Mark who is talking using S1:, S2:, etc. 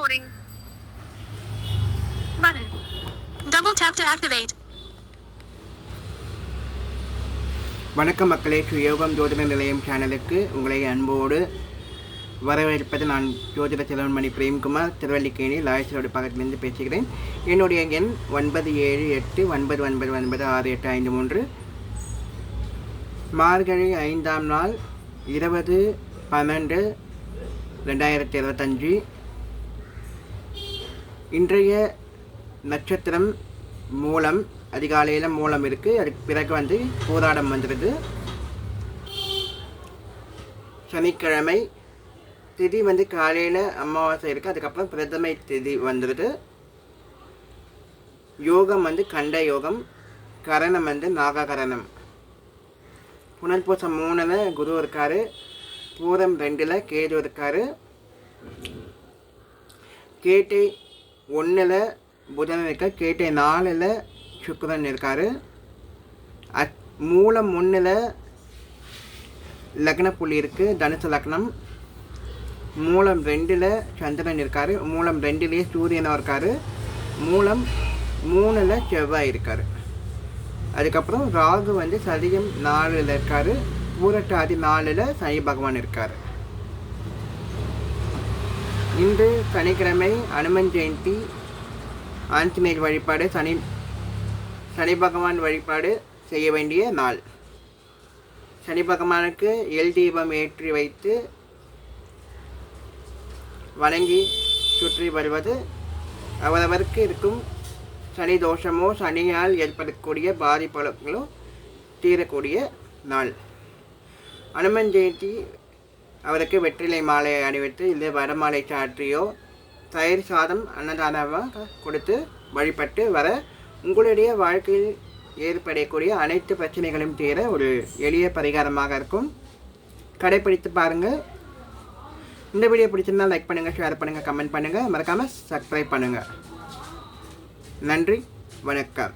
S1: recording. Button. Double tap to activate.
S2: வணக்கம் மக்களே, சுயோகம் ஜோதிட நிலையம் சேனலுக்கு உங்களை அன்போடு வரவேற்பது. நான் ஜோதிட செல்வன்மணி பிரேம்குமார், திருவல்லிக்கேணி லாயசரோட பக்கத்திலிருந்து பேசுகிறேன். என்னுடைய எண் 9789999685 மார்கழி 5ஆம் நாள் 20/12/2025. இன்றைய நட்சத்திரம் மூலம். அதிகாலையில் மூலம் இருக்குது. அதுக்கு பிறகு பூராடம் வந்துடுது. சனிக்கிழமை திதி காலையில் அமாவாசை இருக்குது. அதுக்கப்புறம் பிரதமை திதி வந்துடுது. யோகம் கண்ட யோகம். கரணம் நாககரணம். புனர்பூசம் 3ல் குரு இருக்கார். பூரம் 2ல் கேது இருக்கார். கேட்டை 1ல் புதன் இருக்கார். கேட்டை 4ல் சுக்கிரன் இருக்கார். மூலம் 1ல் லக்ன புள்ளி இருக்குது, தனுசு லக்னம். மூலம் 2ல் சந்திரன் இருக்கார். மூலம் 2லேயே சூரியனும் இருக்கார். மூலம் 3ல் செவ்வாய் இருக்கார். அதுக்கப்புறம் ராகு சதியம் 4ல் இருக்கார். பூரட்டாதி 4ல் சனி பகவான் இருக்கார். இன்று சனிக்கிழமை அனுமன் ஜெயந்தி, ஆஞ்சநேயர் வழிபாடு, சனி பகவான் வழிபாடு செய்ய வேண்டிய நாள். சனி பகவானுக்கு எல் தீபம் ஏற்றி வைத்து வணங்கி சுற்றி வருவது அவரவருக்கு இருக்கும் சனி தோஷமோ சனியால் ஏற்படக்கூடிய பாதிப்புகளோ தீரக்கூடிய நாள். அனுமன் ஜெயந்தி அவருக்கு வெற்றிலை மாலை அணிவித்து இல்லை வடமாலை சாற்றியோ தயிர் சாதம் அன்னதானமாக கொடுத்து வழிபட்டு வர உங்களுடைய வாழ்க்கையில் ஏற்படக்கூடிய அனைத்து பிரச்சனைகளையும் தீர ஒரு எளிய பரிகாரமாக இருக்கும். கடைப்பிடித்து பாருங்கள். இந்த வீடியோ பிடிச்சிருந்தால் லைக் பண்ணுங்கள், ஷேர் பண்ணுங்கள், கமெண்ட் பண்ணுங்கள், மறக்காமல் சப்ஸ்கிரைப் பண்ணுங்கள். நன்றி, வணக்கம்.